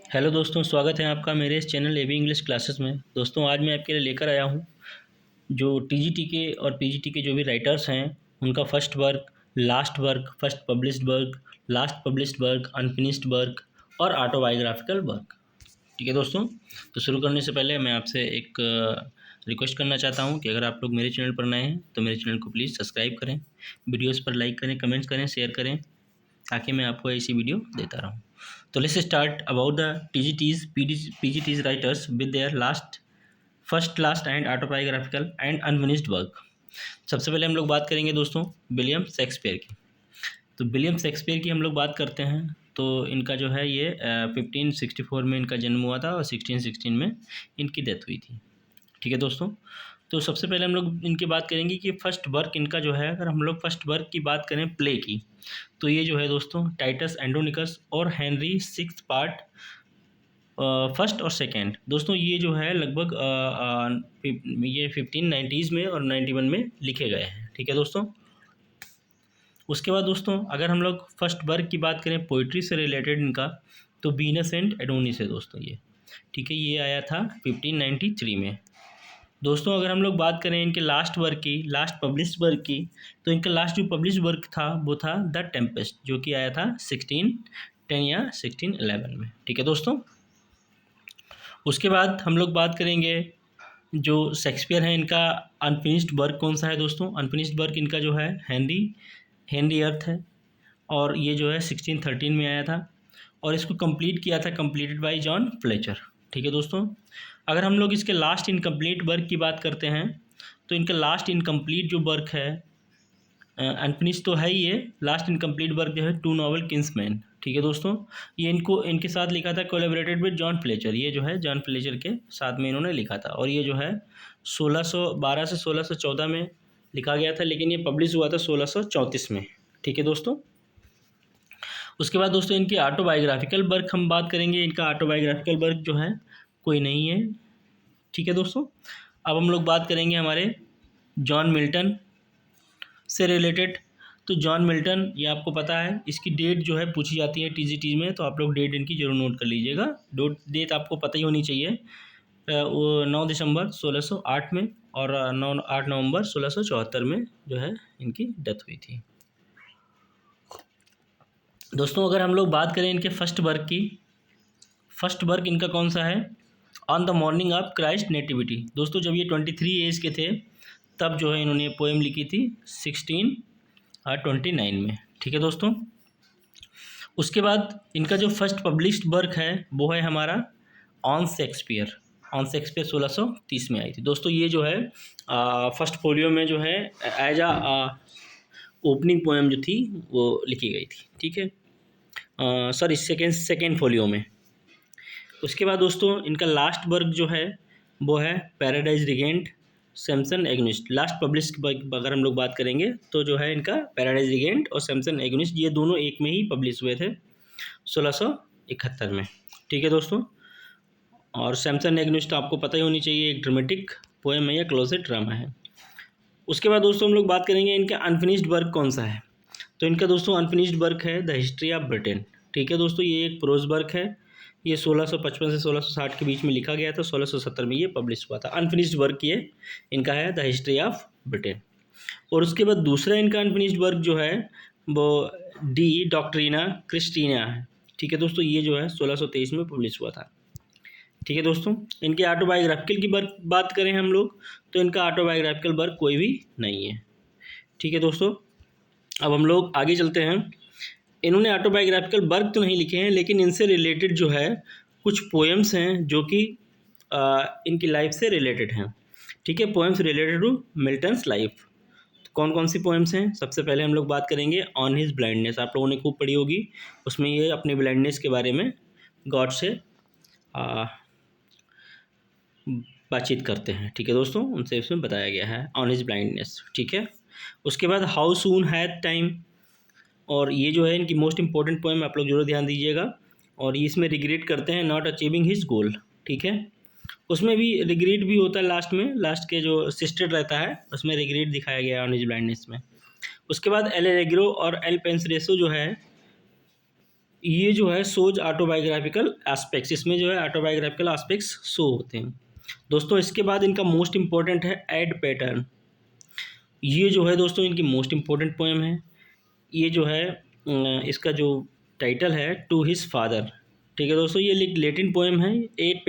Hello दोस्तों, स्वागत है आपका मेरे इस चैनल एबी इंग्लिश क्लासेस में। दोस्तों, आज मैं आपके लिए लेकर आया हूँ जो टीजीटी के और पीजीटी के जो भी राइटर्स हैं उनका first work, last work, first published work, last published work, unfinished work और ऑटोबायोग्राफिकल वर्क। ठीक है दोस्तों, तो शुरू करने से पहले मैं आपसे एक रिक्वेस्ट करना चाहता हूँ कि अगर आप लोग मेरे चैनल पर नए हैं तो मेरे चैनल को प्लीज़ सब्सक्राइब करें, वीडियोज़ पर लाइक करें, कमेंट्स करें, शेयर करें ताकि मैं आपको ऐसी वीडियो देता रहूँ। तो let's start about the TGTs PGTs writers with their first, last and autobiographical and unfinished work. सबसे पहले हम लोग बात करेंगे दोस्तों विलियम शेक्सपियर की। तो विलियम शेक्सपियर की हम लोग बात करते हैं तो इनका जो है ये 1564 में इनका जन्म हुआ था और 1616 में इनकी डेथ हुई थी। ठीक है दोस्तों, तो सबसे पहले हम लोग इनकी बात करेंगे कि फ़र्स्ट वर्क इनका जो है, अगर हम लोग फर्स्ट वर्क की बात करें प्ले की, तो ये जो है दोस्तों टाइटस एंड्रोनिकस और हेनरी सिक्स्थ पार्ट फर्स्ट और सेकेंड। दोस्तों ये जो है लगभग ये 1590s में और 91 में लिखे गए हैं। ठीक है दोस्तों, उसके बाद दोस्तों अगर हम लोग फर्स्ट वर्क की बात करें पोइट्री से रिलेटेड इनका, तो वीनस एंड एडोनिस है दोस्तों ये। ठीक है, ये आया था 1593 में। दोस्तों अगर हम लोग बात करें इनके लास्ट वर्क की, लास्ट पब्लिश्ड वर्क की, तो इनका लास्ट जो पब्लिश्ड वर्क था वो था द टेम्पेस्ट, जो कि आया था 1610 या 1611 में। ठीक है दोस्तों, उसके बाद हम लोग बात करेंगे जो शेक्सपियर है इनका अनफिनिश्ड वर्क कौन सा है दोस्तों। अनफिनिश्ड वर्क इनका जो है हेनरी हेनरी अर्थ है और ये जो है 1613 में आया था और इसको कंप्लीट किया था, कंप्लीटेड बाय जॉन फ्लेचर। ठीक है दोस्तों, अगर हम लोग इसके लास्ट इनकम्प्लीट वर्क की बात करते हैं तो इनका लास्ट इनकम्प्लीट जो वर्क है, अनफिनिश तो है ही ये, लास्ट इनकम्प्लीट वर्क जो है टू नॉवल किंग्समैन। ठीक है दोस्तों, ये इनको इनके साथ लिखा था कोलैबोरेटेड विद जॉन फ्लेचर। ये जो है जॉन फ्लेचर के साथ में इन्होंने लिखा था और ये जो है 1612 से 1614 में लिखा गया था, लेकिन ये पब्लिश हुआ था 1634 में। ठीक है दोस्तों, उसके बाद दोस्तों इनकी ऑटोबायोग्राफिकल वर्क हम बात करेंगे। इनका ऑटोबायोग्राफिकल वर्क जो है कोई नहीं है। ठीक है दोस्तों, अब हम लोग बात करेंगे हमारे जॉन मिल्टन से रिलेटेड। तो जॉन मिल्टन, ये आपको पता है, इसकी डेट जो है पूछी जाती है टीजीटी में, तो आप लोग डेट इनकी जरूर नोट कर लीजिएगा। डेट आपको पता ही होनी चाहिए। वो 9 दिसंबर 1608 में और 8 नवंबर 1674 में जो है इनकी डेथ हुई थी। दोस्तों अगर हम लोग बात करें इनके फर्स्ट वर्क की, फर्स्ट वर्क इनका कौन सा है, on the morning of Christ nativity. दोस्तों जब ये 23 एज के थे तब जो है इन्होंने पोएम लिखी थी 1629 में। ठीक है दोस्तों, उसके बाद इनका जो फर्स्ट पब्लिश्ड वर्क है वो है हमारा ऑन शेक्सपियर। ऑन शेक्सपियर 1630 में आई थी। दोस्तों ये जो है फर्स्ट फोलियो में जो है एज आ ओपनिंग पोएम जो थी वो लिखी गई थी। ठीक है, सॉरी सेकेंड फोलियो में। उसके बाद दोस्तों इनका लास्ट वर्क जो है वो है paradise रिगेंट, Samson against. Last publish अगर हम लोग बात करेंगे तो जो है इनका पैराडाइज रिगेंट और सैमसन एग्निस्ट, ये दोनों एक में ही पब्लिश हुए थे 1671 में। ठीक है दोस्तों, और सैमसन एग्निस्ट आपको पता ही होनी चाहिए, एक ड्रामेटिक पोएम है या क्लोजेट ड्रामा है। उसके बाद दोस्तों हम लोग बात करेंगे इनका अनफिनिश्ड वर्क कौन सा है। तो इनका दोस्तों अनफिनिश्ड वर्क है द हिस्ट्री ऑफ ब्रिटेन। ठीक है दोस्तों, ये एक प्रोज वर्क है। ये 1655 से 1660 के बीच में लिखा गया था, 1670 में ये पब्लिश हुआ था। अनफिनिश्ड वर्क ये इनका है द हिस्ट्री ऑफ ब्रिटेन। और उसके बाद दूसरा इनका अनफिनिश्ड वर्क जो है वो डी डॉक्ट्रिना क्रिस्टीना है। ठीक है दोस्तों, ये जो है 1623 में पब्लिश हुआ था। ठीक है दोस्तों, इनके ऑटोबायोग्राफिकल की बात करें हम लोग तो इनका ऑटोबायोग्राफिकल वर्क कोई भी नहीं है। ठीक है दोस्तों, अब हम लोग आगे चलते हैं। इन्होंने ऑटोबायोग्राफिकल वर्क तो नहीं लिखे हैं, लेकिन इनसे रिलेटेड जो है कुछ पोएम्स हैं जो कि इनकी लाइफ से रिलेटेड हैं। ठीक है, poems related to Milton's life. तो कौन कौन सी पोएम्स हैं, सबसे पहले हम लोग बात करेंगे ऑन हिज ब्लाइंडनेस। आप लोगों ने खूब पढ़ी होगी, उसमें ये अपनी ब्लाइंडनेस के बारे में गॉड से बातचीत करते हैं। ठीक है दोस्तों, उनसे इसमें बताया गया है ऑन हिज ब्लाइंडनेस। ठीक है, उसके बाद हाउ सून हैथ टाइम, और ये जो है इनकी मोस्ट इंपॉर्टेंट पोएम, आप लोग जरूर ध्यान दीजिएगा। और ये इसमें रिग्रेट करते हैं नॉट अचीविंग हिज गोल। ठीक है, उसमें भी रिग्रेट भी होता है लास्ट में, लास्ट के जो सिस्टर रहता है उसमें रिग्रेट दिखाया गया ऑन हिज ब्लाइंडनेस में। उसके बाद एल एग्रो और एल पेंसरेसो जो है ये जो है शोज ऑटोबायोग्राफिकल एस्पेक्ट्स, इसमें जो है ऑटोबायोग्राफिकल एस्पेक्ट्स शो होते हैं दोस्तों। इसके बाद इनका मोस्ट इम्पोर्टेंट है एड पैटर्न। ये जो है दोस्तों इनकी मोस्ट इम्पोर्टेंट पोएम है। ये जो है इसका जो टाइटल है टू हिज फादर। ठीक है दोस्तों, ये लेटिन पोएम है। एड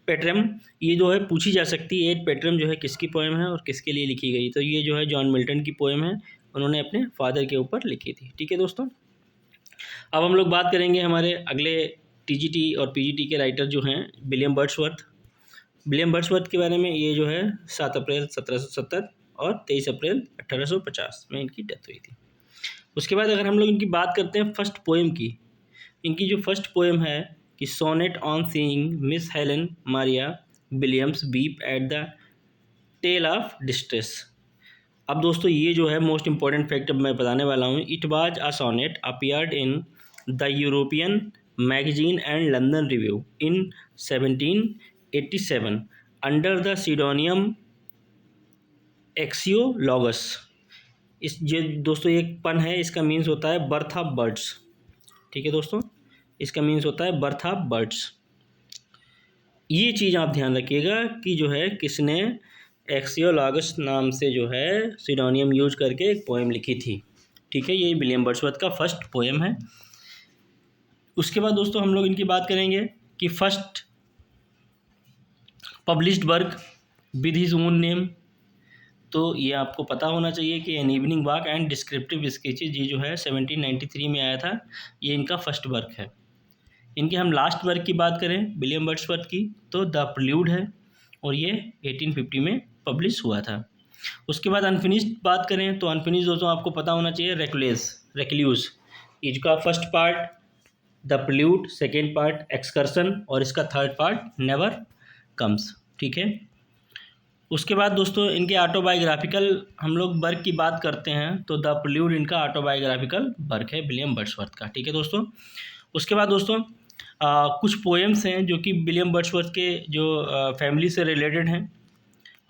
पेट्रम ये जो है पूछी जा सकती है, एड पेट्रम जो है किसकी पोएम है और किसके लिए लिखी गई। तो ये जो है जॉन मिल्टन की पोएम है, उन्होंने अपने फादर के ऊपर लिखी थी। ठीक है दोस्तों, अब हम लोग बात करेंगे हमारे अगले टीजीटी और पीजीटी के राइटर जो हैं विलियम वर्ड्सवर्थ। विलियम वर्ड्सवर्थ के बारे में, ये जो है 7 अप्रैल 1770 और 23 अप्रैल 1850 में इनकी डेथ हुई थी। उसके बाद अगर हम लोग इनकी बात करते हैं फर्स्ट पोएम की, इनकी जो फर्स्ट पोएम है कि sonnet on seeing Miss Helen Maria Williams weep at the tale of distress. अब दोस्तों ये जो है मोस्ट इम्पॉर्टेंट फैक्ट मैं बताने वाला हूँ। It was a sonnet appeared in the European magazine and London review in 1787 under the pseudonym Axiologus. इस ये दोस्तों एक पन है, इसका मीन्स होता है बर्थ ऑफ बर्ड्स। ठीक है दोस्तों, इसका मीन्स होता है बर्थ ऑफ बर्ड्स। ये चीज़ आप ध्यान रखिएगा कि जो है किसने एक्सियोलॉगस नाम से जो है सिनोनियम यूज करके एक पोएम लिखी थी। ठीक है, ये विलियम वर्ड्सवर्थ का फर्स्ट पोएम है। उसके बाद दोस्तों हम लोग इनकी बात करेंगे कि first published work with his own name. तो ये आपको पता होना चाहिए कि an evening walk and descriptive sketches, ये जो है 1793 में आया था। ये इनका फर्स्ट वर्क है। इनके हम लास्ट वर्क की बात करें विलियम वर्ड्सवर्थ की, तो द प्रिल्यूड है और ये 1850 में पब्लिश हुआ था। उसके बाद अनफिनिश्ड बात करें तो अनफिनिश्ड दोस्तों आपको पता होना चाहिए रेक्ल्यूज। इसका first part the prelude, second part excursion और इसका थर्ड पार्ट नेवर कम्स। ठीक है, उसके बाद दोस्तों इनके ऑटोबायोग्राफिकल हम लोग वर्क की बात करते हैं तो द प्रिल्यूड इनका ऑटोबायोग्राफिकल वर्क है विलियम वर्ड्सवर्थ का। ठीक है दोस्तों, उसके बाद दोस्तों कुछ पोएम्स हैं जो कि विलियम वर्ड्सवर्थ के जो फैमिली से रिलेटेड हैं।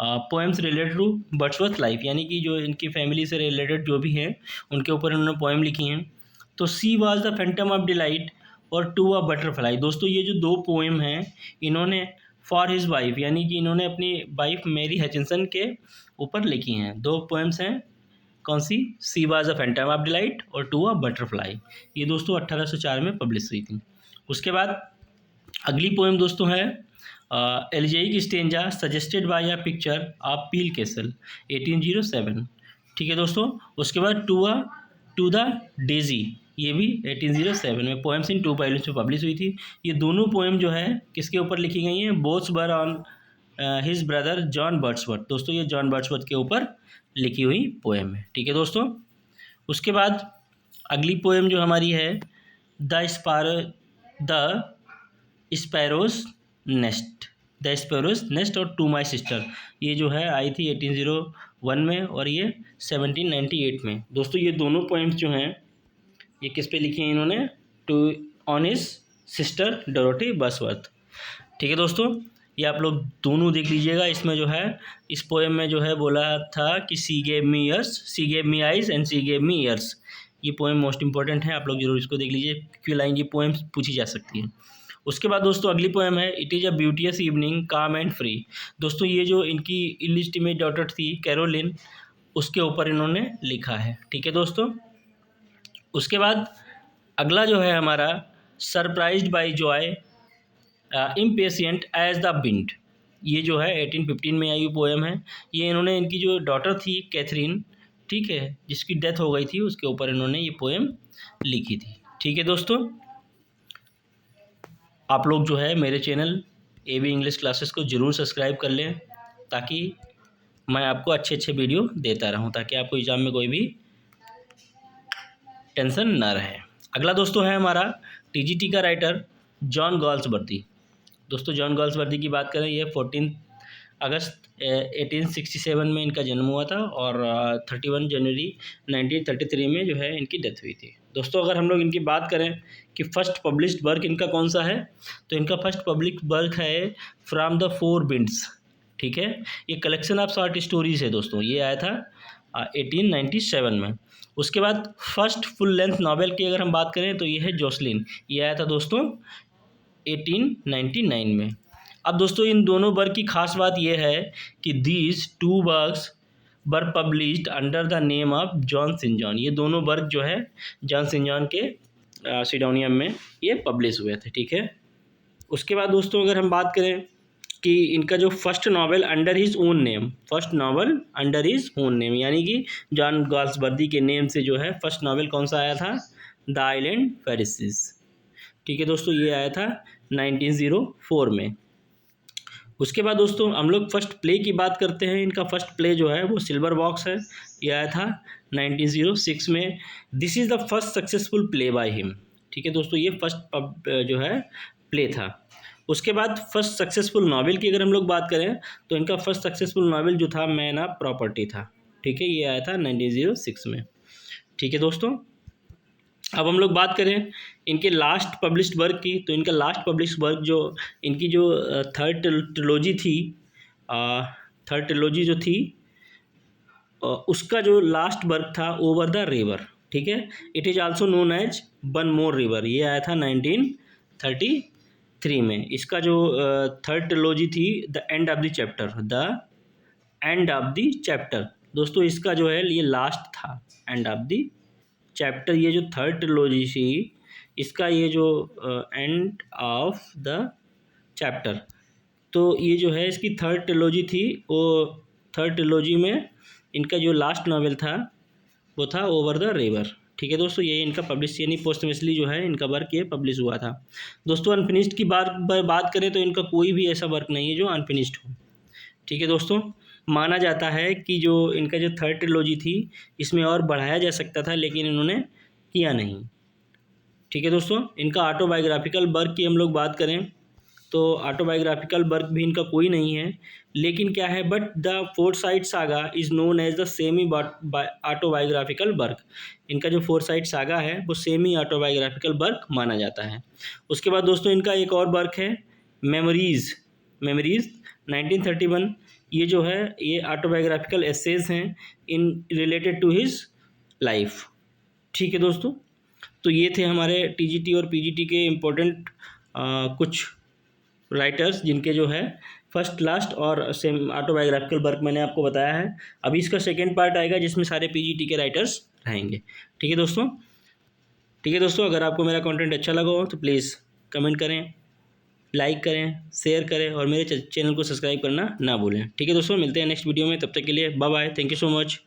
Poems related to Wordsworth life, यानी कि जो इनकी फैमिली से रिलेटेड जो भी हैं उनके ऊपर इन्होंने पोएम लिखी हैं। तो she was the Phantom of delight और टू अ बटरफ्लाई। दोस्तों ये जो दो पोएम हैं इन्होंने फॉर हिज वाइफ, यानी कि इन्होंने अपनी वाइफ मैरी हचिंसन के ऊपर लिखी हैं। दो पोएम्स हैं, कौन she was a Phantom of delight और टू अ बटरफ्लाई। ये दोस्तों 1804 में पब्लिश हुई थी। उसके बाद अगली पोएम दोस्तों है elegiac stanzas suggested by a picture of Peele Castle 1807। ठीक है दोस्तों, उसके बाद टू द डेजी, ये भी 1807 में पोएम्स इन टू वॉल्यूम्स में पब्लिश हुई थी। ये दोनों पोएम जो है किसके ऊपर लिखी गई हैं, both were on his brother John Wordsworth. दोस्तों ये जॉन वर्ड्सवर्थ के ऊपर लिखी हुई पोएम है। ठीक है दोस्तों, उसके बाद अगली पोएम जो हमारी है द स्पैरोज नेस्ट और टू माई सिस्टर। ये जो है आई थी 1801 में और ये 1798 में। दोस्तों ये दोनों पोएम्स जो हैं ये किस पे लिखी हैं इन्होंने, two on his sister Dorothy Wordsworth. ठीक है दोस्तों, ये आप लोग दोनों देख लीजिएगा। इसमें जो है इस पोएम में जो है बोला था कि सी gave me eyes and C gave me years. ये पोएम मोस्ट इंपॉर्टेंट है, आप लोग जरूर इसको देख लीजिए क्योंकि लाइन ये पोएम्स पूछी जा सकती है। उसके बाद दोस्तों अगली पोएम है इट इज़ अ ब्यूटियस इवनिंग काम एंड फ्री। दोस्तों ये जो इनकी इलिजिटिमेट डॉटर थी कैरोलिन, उसके ऊपर इन्होंने लिखा है। ठीक है दोस्तों, उसके बाद अगला जो है हमारा surprised by joy impatient as the wind. ये जो है 1815 में आई हुई पोएम है। ये इन्होंने इनकी जो डॉटर थी कैथरीन, ठीक है, जिसकी डेथ हो गई थी, उसके ऊपर इन्होंने ये पोएम लिखी थी। ठीक है दोस्तों, आप लोग जो है मेरे चैनल AB इंग्लिश क्लासेस को ज़रूर सब्सक्राइब कर लें ताकि मैं आपको अच्छे अच्छे वीडियो देता रहूं, ताकि आपको एग्ज़ाम में कोई भी टेंशन ना रहे। अगला दोस्तों है हमारा TGT का राइटर जॉन गॉल्सवर्दी। दोस्तों जॉन गॉल्सवर्दी की बात करें, ये 14 अगस्त 1867 में इनका जन्म हुआ था और 31 जनवरी 1933 में जो है इनकी डेथ हुई थी। दोस्तों अगर हम लोग इनकी बात करें कि फर्स्ट पब्लिश्ड वर्क इनका कौन सा है, तो इनका फर्स्ट पब्लिक वर्क है फ्रॉम द फोर विंड्स। ठीक है, ये कलेक्शन ऑफ शॉर्ट स्टोरीज़ है दोस्तों। ये आया था 1897 में। उसके बाद फर्स्ट फुल लेंथ नॉवेल की अगर हम बात करें तो ये है जोसलिन, ये आया था दोस्तों 1899 में। अब दोस्तों इन दोनों वर्क की खास बात यह है कि these two works were published under the name of John Saint John. ये दोनों वर्क जो है जॉन सेंट जॉन के सीडोनियम में ये पब्लिश हुए थे, ठीक है। उसके बाद दोस्तों अगर हम बात करें कि इनका जो first novel under his own name, first novel under his own name, यानी कि जॉन गाल्सवर्दी के नेम से जो है फर्स्ट नावल कौन सा आया था, द आइलैंड फेरिसेस, ठीक है दोस्तों, ये आया था 1904 में। उसके बाद दोस्तों हम लोग फर्स्ट प्ले की बात करते हैं। इनका फर्स्ट प्ले जो है वो सिल्वर बॉक्स है, ये आया था 1906 में। This is the first successful play by him, ठीक है दोस्तों, ये फर्स्ट जो है प्ले था। उसके बाद फर्स्ट सक्सेसफुल नावल की अगर हम लोग बात करें तो इनका फर्स्ट सक्सेसफुल नावल जो था मैन ऑफ प्रॉपर्टी था, ठीक है, ये आया था 1906 में, ठीक है दोस्तों। अब हम लोग बात करें इनके लास्ट पब्लिश्ड वर्क की, तो इनका लास्ट पब्लिश्ड वर्क जो इनकी जो थर्ड ट्रिलॉजी थी, थर्ड ट्रिलॉजी जो थी उसका जो लास्ट वर्क था ओवर द रिवर, ठीक है, it is also known as one more river, ये आया था 1933 में। इसका जो थर्ड ट्रिलॉजी थी the end of the chapter, the end of the chapter, दोस्तों इसका जो है ये लास्ट था एंड ऑफ द चैप्टर। ये जो थर्ड ट्रिलॉजी थी इसका ये जो एंड ऑफ द चैप्टर, तो ये जो है इसकी थर्ड ट्रिलॉजी थी, वो थर्ड ट्रिलॉजी में इनका जो लास्ट नावल था वो था ओवर द रिवर, ठीक है दोस्तों, ये इनका पब्लिश यानी पोस्टमसली जो है इनका वर्क ये पब्लिश हुआ था। दोस्तों अनफिनिश्ड की बात करें तो इनका कोई भी ऐसा वर्क नहीं है जो अनफिनिश्ड हो, ठीक है दोस्तों। माना जाता है कि जो इनका जो थर्ड ट्रिलॉजी थी इसमें और बढ़ाया जा सकता था लेकिन इन्होंने किया नहीं, ठीक है दोस्तों। इनका ऑटोबायोग्राफिकल वर्क की हम लोग बात करें तो ऑटोबायोग्राफिकल वर्क भी इनका कोई नहीं है, लेकिन क्या है, but the Forsyte saga is known as the semi autobiographical work. इनका जो फोर्साइट सागा है वो सेमी ऑटोबायोग्राफिकल वर्क माना जाता है। उसके बाद दोस्तों इनका एक और वर्क है मेमोरीज़ 1931, ये जो है ये ऑटोबायोग्राफिकल एसेज हैं इन रिलेटेड टू हिज लाइफ, ठीक है दोस्तों। तो ये थे हमारे टीजीटी और पीजीटी के इम्पोर्टेंट कुछ राइटर्स जिनके जो है फर्स्ट लास्ट और सेम ऑटोबायोग्राफिकल वर्क मैंने आपको बताया है। अभी इसका सेकेंड पार्ट आएगा जिसमें सारे पीजीटी के राइटर्स रहेंगे, ठीक है दोस्तों। ठीक है दोस्तों, अगर आपको मेरा कंटेंट अच्छा लगा हो तो प्लीज़ कमेंट करें, लाइक करें, शेयर करें और मेरे चैनल को सब्सक्राइब करना ना भूलें, ठीक है दोस्तों। मिलते हैं नेक्स्ट वीडियो में, तब तक के लिए bye bye, thank you so much.